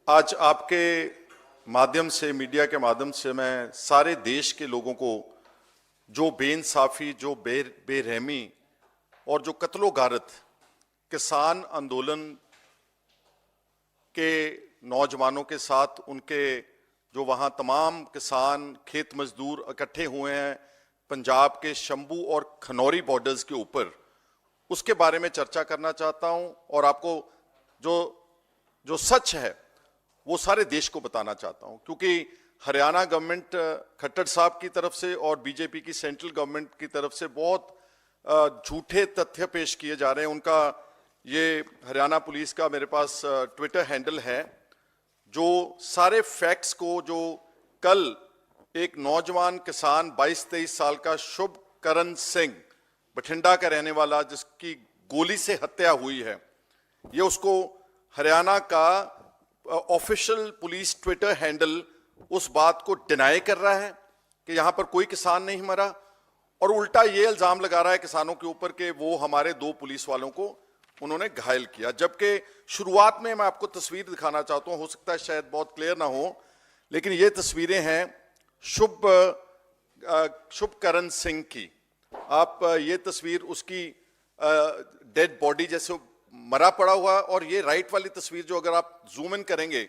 आज आपके माध्यम से, मीडिया के माध्यम से मैं सारे देश के लोगों को जो बेइंसाफी, जो बेरहमी और जो कत्लो गारत किसान आंदोलन के नौजवानों के साथ, उनके जो वहाँ तमाम किसान खेत मजदूर इकट्ठे हुए हैं पंजाब के शंभू और खनौरी बॉर्डर्स के ऊपर, उसके बारे में चर्चा करना चाहता हूँ और आपको जो सच है वो सारे देश को बताना चाहता हूं। क्योंकि हरियाणा गवर्नमेंट खट्टर साहब की तरफ से और बीजेपी की सेंट्रल गवर्नमेंट की तरफ से बहुत झूठे तथ्य पेश किए जा रहे हैं। उनका ये हरियाणा पुलिस का मेरे पास ट्विटर हैंडल है, जो सारे फैक्ट्स को, जो कल एक नौजवान किसान 22-23 साल का शुभकरण सिंह बठिंडा का रहने वाला, जिसकी गोली से हत्या हुई है, ये उसको हरियाणा का ऑफिशियल पुलिस ट्विटर हैंडल उस बात को डिनाई कर रहा है कि यहां पर कोई किसान नहीं मरा, और उल्टा ये इल्जाम लगा रहा है किसानों के ऊपर कि वो हमारे 2 पुलिस वालों को उन्होंने घायल किया। जबकि शुरुआत में मैं आपको तस्वीर दिखाना चाहता हूं, हो सकता है शायद बहुत क्लियर ना हो, लेकिन ये तस्वीरें हैं शुभकरण सिंह की। आप ये तस्वीर उसकी डेड बॉडी जैसे मरा पड़ा हुआ, और ये राइट वाली तस्वीर जो अगर आप जूम इन करेंगे,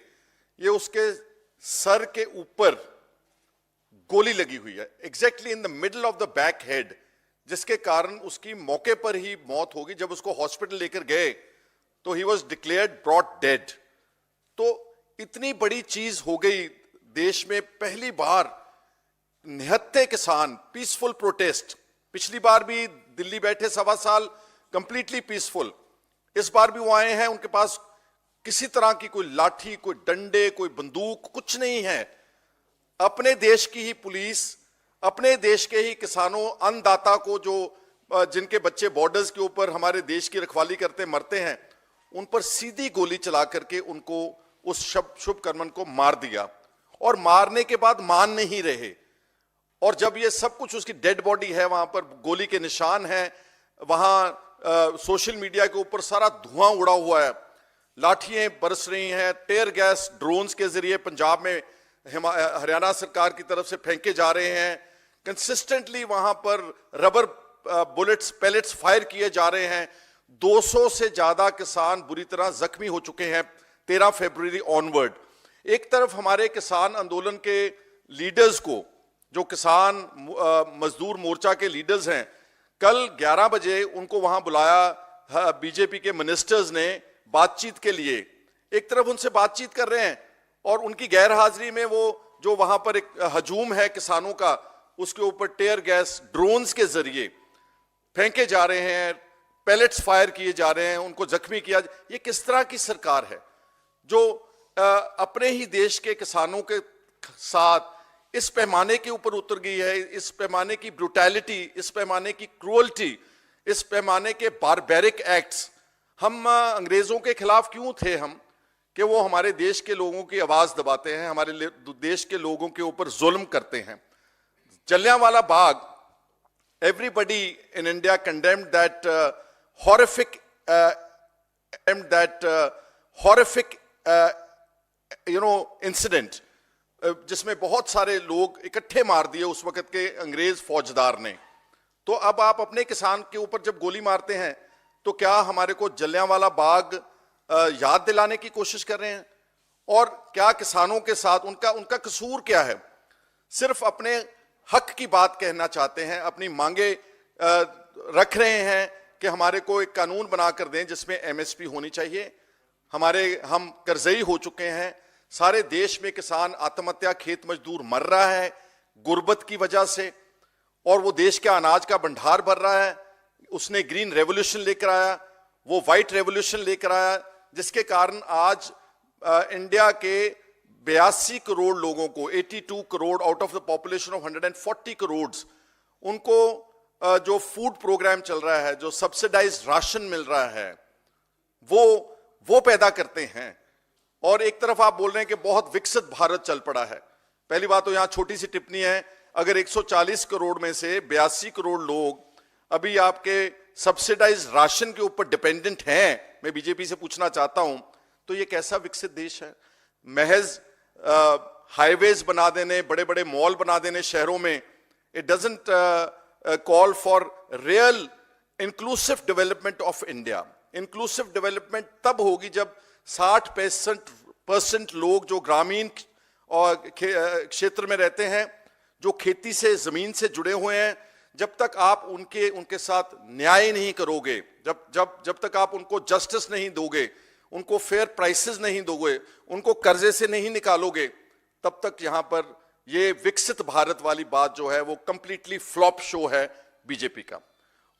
ये उसके सर के ऊपर गोली लगी हुई है, exactly in the middle of the back head, जिसके कारण उसकी मौके पर ही मौत होगी। जब उसको हॉस्पिटल लेकर गए तो he was declared brought dead. तो इतनी बड़ी चीज हो गई देश में, पहली बार निहत्थे किसान, पीसफुल प्रोटेस्ट। पिछली बार भी दिल्ली बैठे 1.25 साल कंप्लीटली पीसफुल, इस बार भी वो आए हैं, उनके पास किसी तरह की कोई लाठी, कोई डंडे, कोई बंदूक, कुछ नहीं है। अपने देश की ही पुलिस, अपने देश के ही किसानों, अन्नदाता को, जो जिनके बच्चे बॉर्डर्स के ऊपर हमारे देश की रखवाली करते मरते हैं, उन पर सीधी गोली चला करके उनको, उस शुभकर्मन को मार दिया। और मारने के बाद मान नहीं रहे, और जब ये सब कुछ, उसकी डेड बॉडी है, वहां पर गोली के निशान हैं, वहां सोशल मीडिया के ऊपर सारा धुआं उड़ा हुआ है, लाठियां बरस रही हैं, टेयर गैस ड्रोन्स के जरिए पंजाब में हरियाणा सरकार की तरफ से फेंके जा रहे हैं, कंसिस्टेंटली वहां पर रबर बुलेट्स, पैलेट्स फायर किए जा रहे हैं। 200 से ज्यादा किसान बुरी तरह जख्मी हो चुके हैं 13 फरवरी ऑनवर्ड। एक तरफ हमारे किसान आंदोलन के लीडर्स को, जो किसान मजदूर मोर्चा के लीडर्स हैं, कल 11 बजे उनको वहां बुलाया बीजेपी के मिनिस्टर्स ने बातचीत के लिए। एक तरफ उनसे बातचीत कर रहे हैं और उनकी गैर हाजिरी में वो जो वहां पर एक हजूम है किसानों का, उसके ऊपर टेयर गैस ड्रोन्स के जरिए फेंके जा रहे हैं, पैलेट्स फायर किए जा रहे हैं, उनको जख्मी किया। ये किस तरह की सरकार है जो अपने ही देश के किसानों के साथ इस पैमाने के ऊपर उतर गई है, इस पैमाने की ब्रूटैलिटी, इस पैमाने की क्रूअल्टी, इस पैमाने के बारबेरिक एक्ट्स। हम अंग्रेजों के खिलाफ क्यों थे हम, कि वो हमारे देश के लोगों की आवाज दबाते हैं, हमारे देश के लोगों के ऊपर जुल्म करते हैं। Jallianwala Bagh, everybody in India condemned that horrific incident, जिसमें बहुत सारे लोग इकट्ठे मार दिए उस वक्त के अंग्रेज फौजदार ने। तो अब आप अपने किसान के ऊपर जब गोली मारते हैं, तो क्या हमारे को जलियांवाला बाग याद दिलाने की कोशिश कर रहे हैं? और क्या किसानों के साथ उनका कसूर क्या है? सिर्फ अपने हक की बात कहना चाहते हैं, अपनी मांगे रख रहे हैं कि हमारे को एक कानून बनाकर दें जिसमें एमएसपी होनी चाहिए। हम कर्जई हो चुके हैं, सारे देश में किसान आत्महत्या, खेत मजदूर मर रहा है गुर्बत की वजह से, और वो देश के अनाज का भंडार भर रहा है। उसने ग्रीन रेवोल्यूशन लेकर आया, वो व्हाइट रेवोल्यूशन लेकर आया, जिसके कारण आज इंडिया के 82 करोड़ लोगों को, 82 crore out of the population of 140 crore, उनको जो फूड प्रोग्राम चल रहा है, जो सब्सिडाइज्ड राशन मिल रहा है, वो पैदा करते हैं। और एक तरफ आप बोल रहे हैं कि बहुत विकसित भारत चल पड़ा है। पहली बात तो यहां छोटी सी टिप्पणी है, अगर 140 करोड़ में से 82 करोड़ लोग अभी आपके सब्सिडाइज्ड राशन के ऊपर डिपेंडेंट हैं, मैं बीजेपी से पूछना चाहता हूं, तो ये कैसा विकसित देश है? महज हाईवेज बना देने, बड़े बड़े मॉल बना देने शहरों में, it doesn't call for real inclusive development of India. Inclusive development तब होगी जब 60% लोग जो ग्रामीण और क्षेत्र में रहते हैं, जो खेती से, जमीन से जुड़े हुए हैं, जब तक आप उनके साथ न्याय नहीं करोगे, जब तक आप उनको जस्टिस नहीं दोगे, उनको फेयर प्राइसेस नहीं दोगे, उनको कर्जे से नहीं निकालोगे, तब तक यहां पर ये विकसित भारत वाली बात जो है वो कंप्लीटली फ्लॉप शो है बीजेपी का।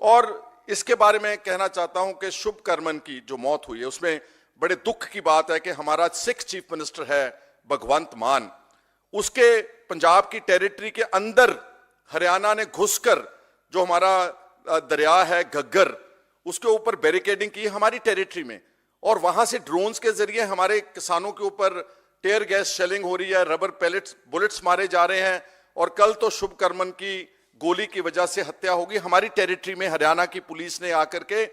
और इसके बारे में कहना चाहता हूं कि शुभ करमन की जो मौत हुई है उसमें बड़े दुख की बात है कि हमारा सिख चीफ मिनिस्टर है भगवंत मान, उसके पंजाब की टेरिटरी के अंदर हरियाणा ने घुसकर जो हमारा दरिया है घग्गर, उसके ऊपर बैरिकेडिंग की हमारी टेरिटरी में, और वहां से ड्रोन्स के जरिए हमारे किसानों के ऊपर टेयर गैस शेलिंग हो रही है, रबर पैलेट्स बुलेट्स मारे जा रहे हैं, और कल तो शुभ करमन की गोली की वजह से हत्या होगी। हमारी टेरिटरी में हरियाणा की पुलिस ने आकर के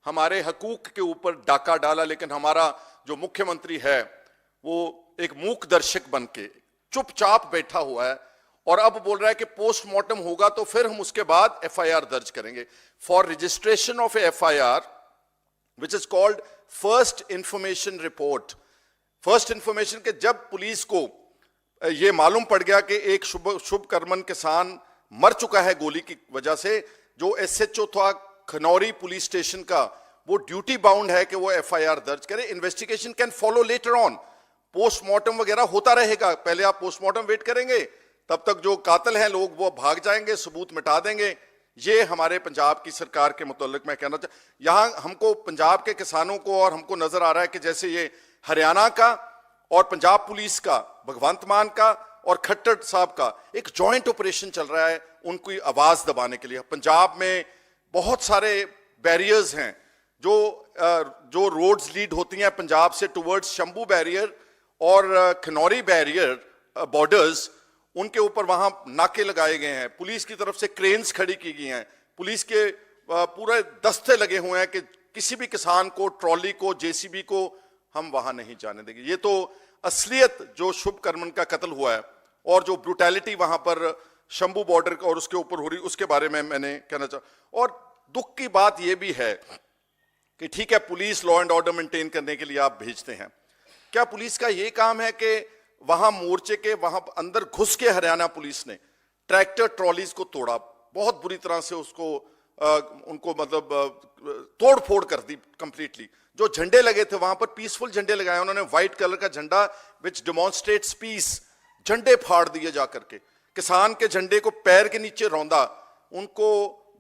हमारे हकूक के ऊपर डाका डाला, लेकिन हमारा जो मुख्यमंत्री है वो एक मूक दर्शक बन के चुपचाप बैठा हुआ है, और अब बोल रहा है कि पोस्टमार्टम होगा तो फिर हम उसके बाद एफआईआर दर्ज करेंगे। For registration of FIR which is called first information report, first information के जब पुलिस को यह मालूम पड़ गया कि एक शुभ करमन किसान मर चुका है गोली की वजह से, जो एसएचओ था खनौरी पुलिस स्टेशन का, वो ड्यूटी बाउंड है कि वो एफआईआर दर्ज करे। Investigation can follow later on, postmortem वगैरह होता रहेगा, पहले आप पोस्टमार्टम वेट करेंगे, तब तक जो कातिल हैं लोग वो भाग जाएंगे, सबूत मिटा देंगे। ये हमारे पंजाब की सरकार के मुतालिक मैं कहना यहां हमको पंजाब के किसानों को, और हमको नजर आ रहा है कि जैसे ये हरियाणा का और पंजाब पुलिस का, भगवंत मान का और खट्टर साहब का एक जॉइंट ऑपरेशन चल रहा है उनकी आवाज दबाने के लिए। पंजाब में बहुत सारे बैरियर्स हैं जो रोड्स लीड होती हैं पंजाब से टुवर्ड्स शंभू बैरियर और खनौरी बैरियर बॉर्डर्स, उनके ऊपर वहां नाके लगाए गए हैं, पुलिस की तरफ से क्रेन्स खड़ी की गई हैं, पुलिस के पूरे दस्ते लगे हुए हैं कि किसी भी किसान को, ट्रॉली को, जेसीबी को हम वहां नहीं जाने देंगे। ये तो असलियत जो शुभ करमन का कत्ल हुआ है और जो ब्रूटैलिटी वहां पर शंभू बॉर्डर और उसके ऊपर हो रही, उसके बारे में मैंने कहना चाह। और दुख की बात यह भी है कि ठीक है police law and order maintain करने के लिए आप भेजते हैं, क्या पुलिस का यह काम है कि वहां मोर्चे के वहां अंदर घुस के हरियाणा पुलिस ने ट्रैक्टर ट्रॉलीज को तोड़ा, बहुत बुरी तरह से उसको उनको मतलब तोड़ फोड़ कर दी कंप्लीटली। जो झंडे लगे थे वहां पर पीसफुल झंडे लगाए उन्होंने, व्हाइट कलर का झंडा विच डेमोन्स्ट्रेट्स पीस, झंडे फाड़ दिए जाकर के, किसान के झंडे को पैर के नीचे रौंदा, उनको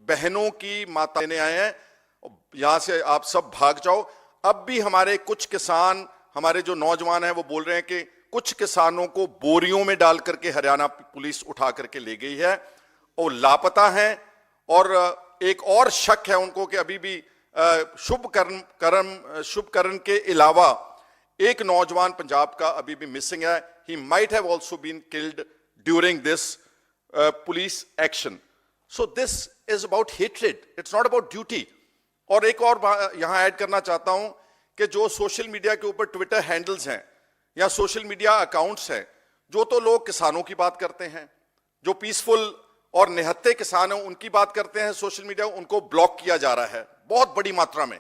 बहनों की माता लेने आए हैं, यहां से आप सब भाग जाओ। अब भी हमारे कुछ किसान, हमारे जो नौजवान हैं वो बोल रहे हैं कि कुछ किसानों को बोरियों में डाल करके हरियाणा पुलिस उठा करके ले गई है और लापता हैं, और एक और शक है उनको कि अभी भी शुभ करण के अलावा एक नौजवान पंजाब का अभी भी मिसिंग है। He might have also been killed during this police action. So this is about hatred, it's not about duty. और एक और यहां ऐड करना चाहता हूं कि जो सोशल मीडिया के ऊपर ट्विटर हैंडल्स हैं या सोशल मीडिया अकाउंट्स हैं, जो तो लोग किसानों की बात करते हैं, जो पीसफुल और निहत्थे किसान हैं उनकी बात करते हैं, सोशल मीडिया उनको ब्लॉक किया जा रहा है बहुत बड़ी मात्रा में,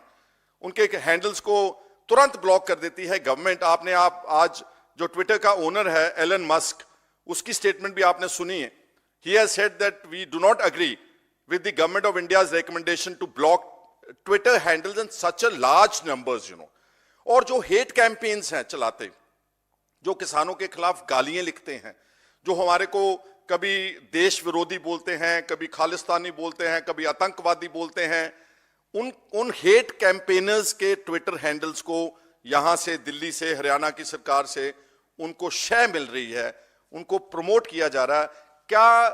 उनके हैंडल्स को तुरंत ब्लॉक कर देती है गवर्नमेंट। आपने आज जो ट्विटर का ओनर है एलन मस्क, उसकी स्टेटमेंट भी आपने सुनी है। He has said that we do not agree with the government of India's recommendation to block Twitter handles in such a large numbers, you know. और जो हेट कैंपेन्स हैं चलाते, जो किसानोन के खिलाफ गालियां लिखते हैं, जो हमारे को कभी देश विरोधी बोलते हैं, कभी खालिस्तानी बोलते हैं, कभी आतंकवादी बोलते हैं, उन हेट कैंपेनर्स के ट्विटर हैंडल्स को यहां से, दिल्ली से, हरियाणा की सरकार से उनको शय मिल रही है, उनको प्रमोट किया जा रहा है। क्या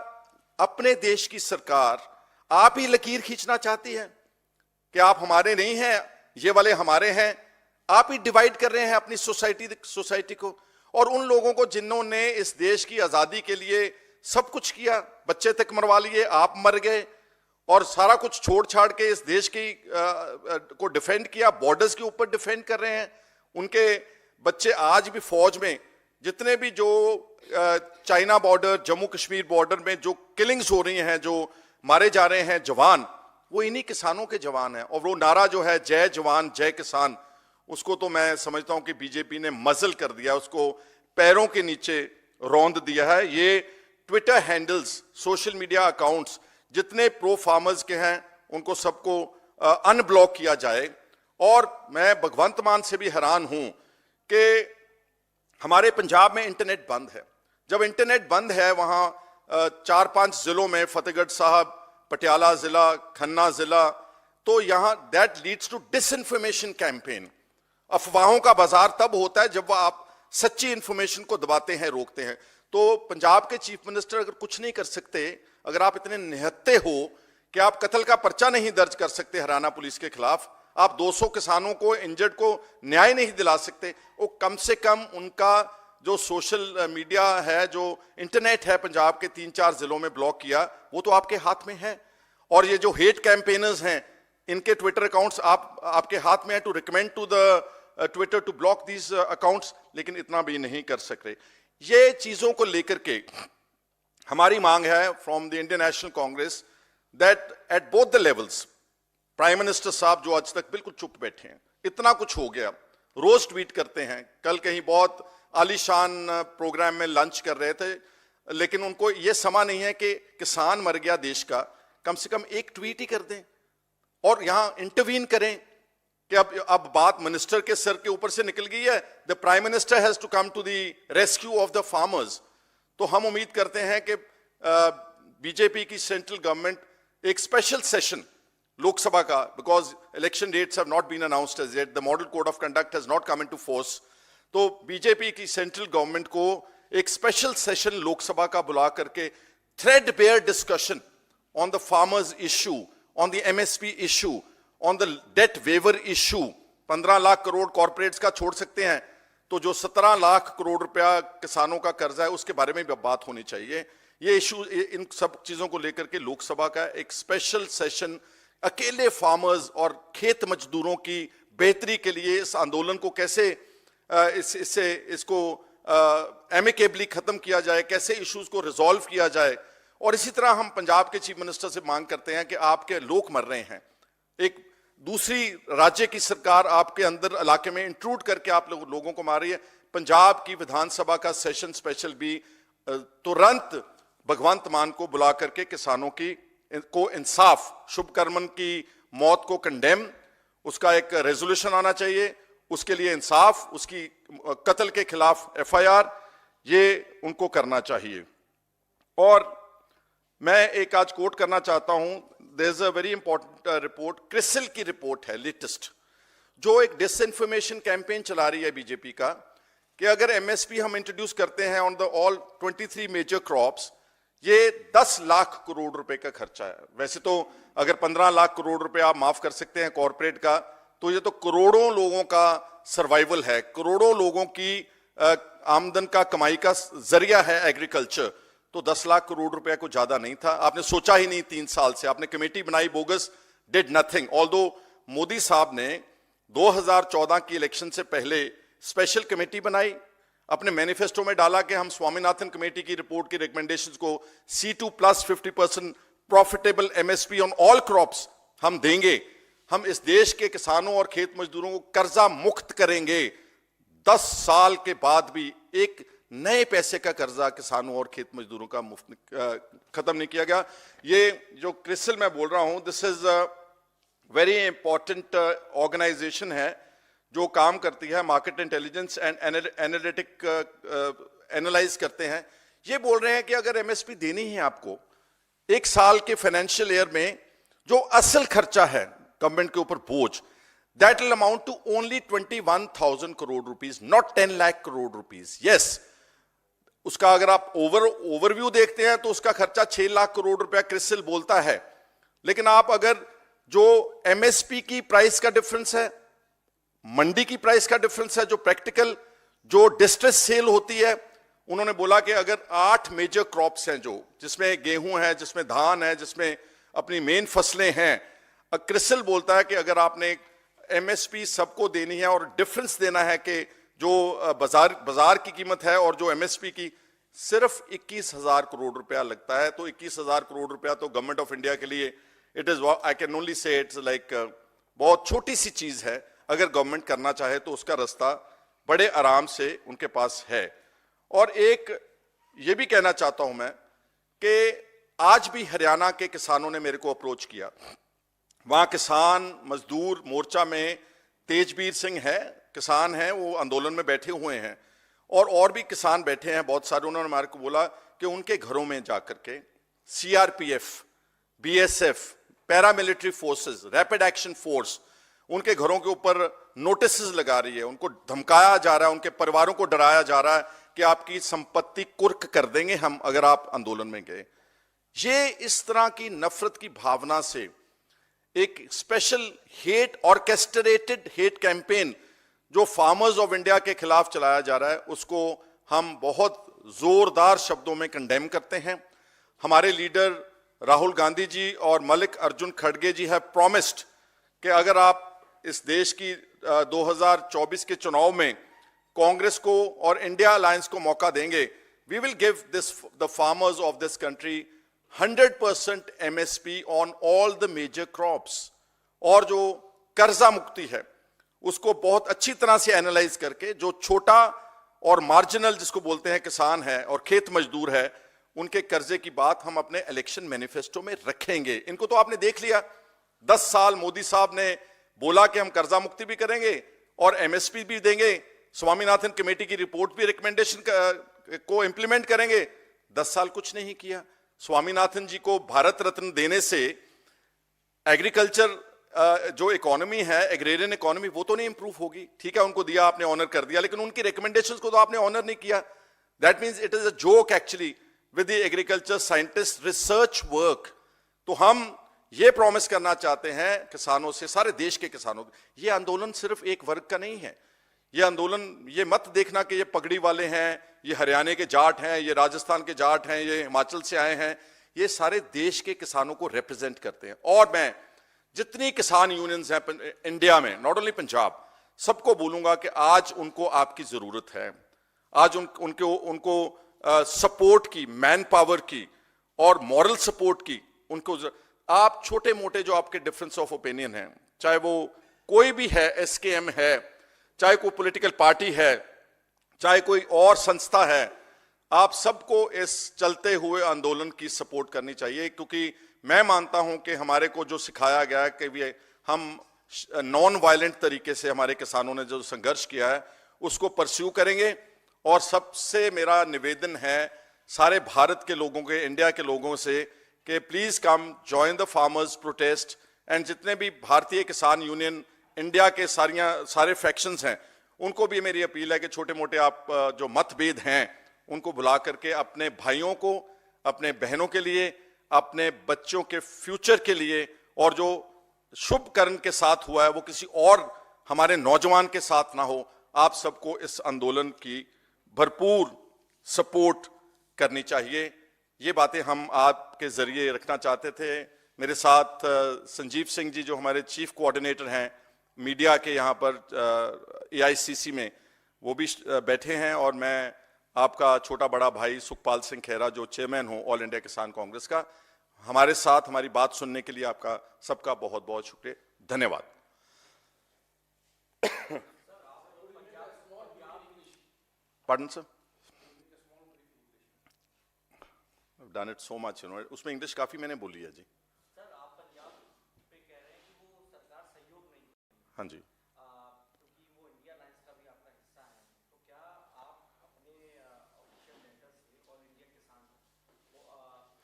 अपने देश की सरकार आप ही लकीर खींचना चाहती है कि आप हमारे नहीं हैं, ये वाले हमारे हैं? आप ही डिवाइड कर रहे हैं अपनी सोसाइटी को। और उन लोगों को जिन्होंने इस देश की आजादी के लिए सब कुछ किया, बच्चे तक मरवा लिए, आप मर गए, और सारा कुछ छोड़ छाड़ के इस देश की को डिफेंड किया, बॉर्डर्स के ऊपर डिफेंड कर रहे हैं, उनके बच्चे आज भी फौज में, जितने भी जो China border, Jammu Kashmir border में जो किलिंग्स हो रही हैं, जो मारे जा रहे हैं जवान, वो इन्हीं किसानों के जवान हैं। और वो नारा जो है जय जवान जय किसान, उसको तो मैं समझता हूं कि बीजेपी ने मजल कर दिया, उसको पैरों के नीचे रौंद दिया है। ये Twitter handles, social media accounts जितने प्रो फार्मर्स के हैं, उनको सबको अनब्लॉक किया जाए। और मैं भगवंत मान से भी हैरान हूं कि हमारे पंजाब में इंटरनेट बंद है। जब इंटरनेट बंद है वहां 4-5 जिलों में, फतेहगढ़ साहब, पटियाला जिला, खन्ना जिला, तो यहां that leads to disinformation campaign. अफवाहों का बाजार तब होता है जब आप सच्ची इंफॉर्मेशन को दबाते हैं, रोकते हैं। तो पंजाब के चीफ मिनिस्टर अगर कुछ नहीं कर सकते, अगर आप इतने निहत्ते हो कि आप कत्ल का पर्चा नहीं दर्ज कर सकते हरियाणा पुलिस के खिलाफ, आप 200 किसानों को, इंजर्ड को न्याय नहीं दिला सकते, वो कम से कम उनका जो सोशल मीडिया है, जो इंटरनेट है पंजाब के 3-4 जिलों में ब्लॉक किया, वो तो आपके हाथ में है। और ये जो हेट कैंपेनर्स हैं, इनके ट्विटर अकाउंट्स आपके हाथ में है to recommend to the Twitter to block these accounts, लेकिन इतना भी नहीं कर सक रहे। ये चीजों को लेकर के हमारी मांग है from the Indian national Congress that at both the levels, prime minister साहब जो आज तक बिल्कुल चुप बैठे हैं, इतना कुछ हो गया, रोज ट्वीट करते हैं, कल कहीं बहुत आलीशान प्रोग्राम में लंच कर रहे थे, लेकिन उनको यह समा नहीं है कि किसान मर गया देश का, कम से कम एक ट्वीट ही कर दें और यहां इंटरवीन करें कि अब बात मिनिस्टर के सर के ऊपर से निकल गई है, the prime minister has to come to the rescue of the farmers. तो हम उम्मीद करते हैं कि बीजेपी की सेंट्रल गवर्नमेंट एक स्पेशल सेशन लोकसभा का, because election dates have not been announced as yet, the model code of conduct has not come into force, तो बीजेपी की सेंट्रल गवर्नमेंट को एक स्पेशल सेशन लोकसभा का बुला करके threadbare discussion on the farmers issue, on the MSP issue, on the debt waiver issue, 15 lakh crore corporates का छोड़ सकते हैं, तो जो 17 लाख करोड़ रुपया किसानों का कर्जा है उसके बारे में भी बात होनी चाहिए। ये इशू, इन सब चीजों को लेकर के लोकसभा का एक स्पेशल सेशन, अकेले फार्मर्स और खेत मजदूरों की बेहतरी के लिए इस आंदोलन को कैसे इसको एमिकेबली खत्म किया जाए, कैसे इश्यूज को रिजॉल्व किया जाए। और इसी तरह हम पंजाब के चीफ मिनिस्टर से मांग करते हैं कि आपके लोग मर रहे हैं, एक दूसरी राज्य की सरकार आपके अंदर इलाके में इंट्रूड करके आप लोगों को मार रही है। पंजाब की विधानसभा का सेशन स्पेशल भी तुरंत भगवंत मान को बुला करके किसानों को इंसाफ, शुभकर्मन की मौत को कंडेम, उसका एक रेजोल्यूशन आना चाहिए, उसके लिए इंसाफ, उसकी कत्ल के खिलाफ एफआईआर, ये उनको करना चाहिए। और मैं एक आज कोट करना चाहता हूं, there is a very important report, CRISIL की रिपोर्ट है लेटेस्ट, जो एक डिसइंफॉर्मेशन कैंपेन चला रही है बीजेपी का कि अगर एमएसपी हम इंट्रोड्यूस करते हैं on the all 23 major crops, ये 10 लाख करोड़ रुपए का खर्चा है। वैसे तो अगर 15 लाख करोड़ रुपए आप माफ कर सकते हैं कॉर्पोरेट का, तो ये तो करोड़ों लोगों का सर्वाइवल है, करोड़ों लोगों की आमदन का, कमाई का जरिया है एग्रीकल्चर। तो 10 लाख करोड़ रुपए को ज्यादा नहीं था, आपने सोचा ही नहीं 3 साल से, आपने कमेटी बनाई bogus, did nothing. Although Modi साहब ने 2014 की इलेक्शन से पहले स्पेशल कमेटी बनाई, अपने मैनिफेस्टो में डाला कि हम स्वामीनाथन कमेटी की रिपोर्ट की रिकमेंडेशंस को C2 plus 50% profitable MSP on all crops हम देंगे, हम इस देश के किसानों और खेत मजदूरों को कर्जा मुक्त करेंगे। 10 साल के बाद भी एक नए पैसे का कर्जा किसानों और खेत मजदूरों का मुफ्त खत्म नहीं किया गया। ये जो क्रिसिल मैं बोल रहा हूं, this is a very important organisation है जो काम करती है market intelligence and analytic analyse करते हैं। ये बोल रहे हैं कि अगर एमएसपी देनी है आपको, एक साल के फाइनेंशियल ईयर में जो असल खर्चा है गवर्नमेंट के ऊपर बोझ, that will amount to only 21,000 crore rupees, not 10 lakh crore rupees. Yes, उसका अगर आप ओवरव्यू देखते हैं तो उसका खर्चा 6 लाख करोड़ रुपया क्रिसिल बोलता है, लेकिन आप अगर जो एमएसपी की प्राइस का डिफरेंस है, मंडी की प्राइस का डिफरेंस है, जो प्रैक्टिकल जो डिस्ट्रेस सेल होती है, उन्होंने बोला कि अगर 8 मेजर क्रॉप्स हैं, जो जिसमें गेहूं है, जिसमें धान है, जिसमें अपनी मेन फसलें हैं, क्रिसिल बोलता है कि अगर आपने एमएसपी सबको देनी है और डिफरेंस देना है कि जो बाजार की कीमत है और जो एमएसपी की सिर्फ 21,000 करोड़ रुपया लगता है। तो 21,000 करोड़ रुपया तो गवर्नमेंट ऑफ इंडिया के लिए it is, I can only say it's like बहुत छोटी सी चीज है। अगर गवर्नमेंट करना चाहे तो उसका रास्ता बड़े आराम से उनके पास है। और एक ये भी कहना चाहता हूं मैं कि आज भी हरियाणा के किसानों ने मेरे को अप्रोच किया। वहां किसान मजदूर मोर्चा में तेजबीर सिंह है, किसान हैं, वो आंदोलन में बैठे हुए हैं, और भी किसान बैठे हैं बहुत सारे। उन्होंने हमारे को बोला कि उनके घरों में जाकर के CRPF, BSF, paramilitary forces, rapid action force उनके घरों के ऊपर नोटिस लगा रही है, उनको धमकाया जा रहा है, उनके परिवारों को डराया जा रहा है कि आपकी संपत्ति कुर्क कर देंगे हम अगर आप आंदोलन में गए। ये इस तरह की नफरत की भावना से एक special hate, orchestrated hate campaign जो फार्मर्स ऑफ इंडिया के खिलाफ चलाया जा रहा है, उसको हम बहुत जोरदार शब्दों में कंडेम करते हैं। हमारे लीडर राहुल गांधी जी और मल्लिक अर्जुन खड़गे जी हैव प्रॉमिस्ड कि अगर आप इस देश की 2024 के चुनाव में कांग्रेस को और इंडिया अलायंस को मौका देंगे, we will give the farmers of this country 100% MSP on all the major crops. और जो कर्जा मुक्ति है उसको बहुत अच्छी तरह से एनालाइज करके जो छोटा और मार्जिनल जिसको बोलते हैं किसान है और खेत मजदूर है, उनके कर्जे की बात हम अपने इलेक्शन मैनिफेस्टो में रखेंगे। इनको तो आपने देख लिया, 10 साल मोदी साहब ने बोला कि हम कर्जा मुक्ति भी करेंगे और एमएसपी भी देंगे, स्वामीनाथन कमेटी की रिपोर्ट भी रिकमेंडेशन को इंप्लीमेंट करेंगे। 10 साल कुछ नहीं किया। स्वामीनाथन जी को भारत रत्न देने से एग्रीकल्चर जो इकोनॉमी है, एग्रेरियन इकोनॉमी, वो तो नहीं इंप्रूव होगी। ठीक है, उनको दिया आपने, ऑनर कर दिया, लेकिन उनकी रिकमेंडेशंस को तो आपने ऑनर नहीं किया। That means it is a joke actually with the agriculture scientist research work. तो हम ये प्रॉमिस करना चाहते हैं किसानों से, सारे देश के किसानों, ये आंदोलन सिर्फ एक वर्ग का नहीं है। ये आंदोलन, ये मत देखना कि ये पगड़ी वाले हैं, ये हरियाणा के जाट हैं, ये राजस्थान के जाट हैं, ये हिमाचल से आए हैं, ये सारे देश के किसानों को रिप्रेजेंट करते हैं। और मैं जितनी किसान यूनियंस हैं इंडिया में, नॉट ओनली पंजाब, सबको बोलूंगा कि आज उनको आपकी जरूरत है। आज उनको सपोर्ट की, मैन पावर की और मॉरल सपोर्ट की उनको। आप छोटे मोटे जो आपके डिफरेंस ऑफ ओपिनियन हैं, चाहे वो कोई भी है, एसकेएम है, चाहे कोई पॉलिटिकल पार्टी है, चाहे कोई और संस्था है, आप सबको इस चलते हुए आंदोलन की सपोर्ट करनी चाहिए। क्योंकि मैं मानता हूं कि हमारे को जो सिखाया गया है कि हम नॉन वायलेंट तरीके से हमारे किसानों ने जो संघर्ष किया है उसको परस्यू करेंगे। और सबसे मेरा निवेदन है सारे भारत के लोगों के, इंडिया के लोगों से कि please come join the farmers protest. And जितने भी भारतीय किसान यूनियन इंडिया के सारे फैक्शंस हैं, उनको भी मेरी अपील है कि छोटे मोटे आप जो मतभेद हैं उनको बुला करके अपने भाइयों को, अपने बहनों के लिए, अपने बच्चों के फ्यूचर के लिए, और जो शुभ कर्म के साथ हुआ है वो किसी और हमारे नौजवान के साथ ना हो। आप सबको इस आंदोलन की भरपूर सपोर्ट करनी चाहिए। ये बातें हम आपके जरिए रखना चाहते थे। मेरे साथ संजीव सिंह जी जो हमारे चीफ कोऑर्डिनेटर हैं मीडिया के यहाँ पर एआईसीसी में, वो भी बैठे हैं, और मैं आपका छोटा बड़ा भाई सुखपाल सिंह खेरा जो चेयरमैन हूँ ऑल इंडिया किसान कांग्रेस का। हमारे साथ हमारी बात सुनने के लिए आपका सबका बहुत बहुत शुक्रिया, धन्यवाद। Pardon, sir? I've done it so much, you know. उसमें इंग्लिश काफी मैंने बोली है जी। सर, आप पंजाब पे कह रहे हैं कि वो सरकार सहयोग नहीं कर रही। हाँ जी। क्योंकि वो इंडिया अलायंस का भी आपका हिस्सा है, तो क्या आप अपने ऑफिशियल लेटर से ऑल इंडिया किसान को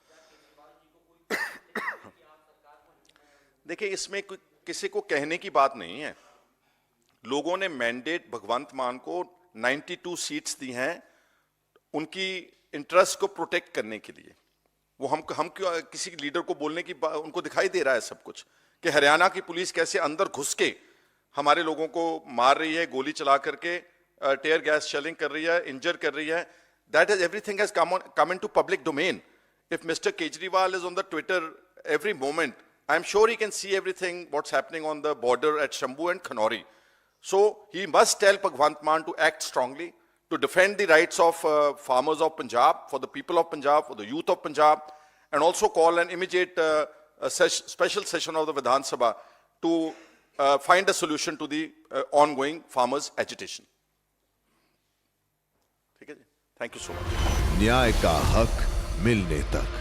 क्या केजरीवाल जी को कोई कि आप सरकार को? देखिए, इसमें किसी को कहने की बात नहीं है। लोगों ने मैंडेट भगवंत मान को 92 सीट्स दी हैं उनकी इंटरेस्ट को प्रोटेक्ट करने के लिए। वो हम क्यों किसी लीडर को बोलने की उनको दिखाई दे रहा है सब कुछ कि हरियाणा की पुलिस कैसे अंदर घुस के हमारे लोगों को मार रही है, गोली चला करके टेयर गैस शेलिंग कर रही है, इंजर कर रही है। That is everything has come into public domain. If mister Kejriwal is on the Twitter every moment, I am sure he can see everything what's happening on the border at Shambhu and Khanauri. So he must tell Bhagwant Mann to act strongly, to defend the rights of farmers of Punjab, for the people of Punjab, for the youth of Punjab, and also call an immediate special session of the Vidhan Sabha to find a solution to the ongoing farmers' agitation. ठीक है जी, thank you so much. न्याय का हक मिलने तक।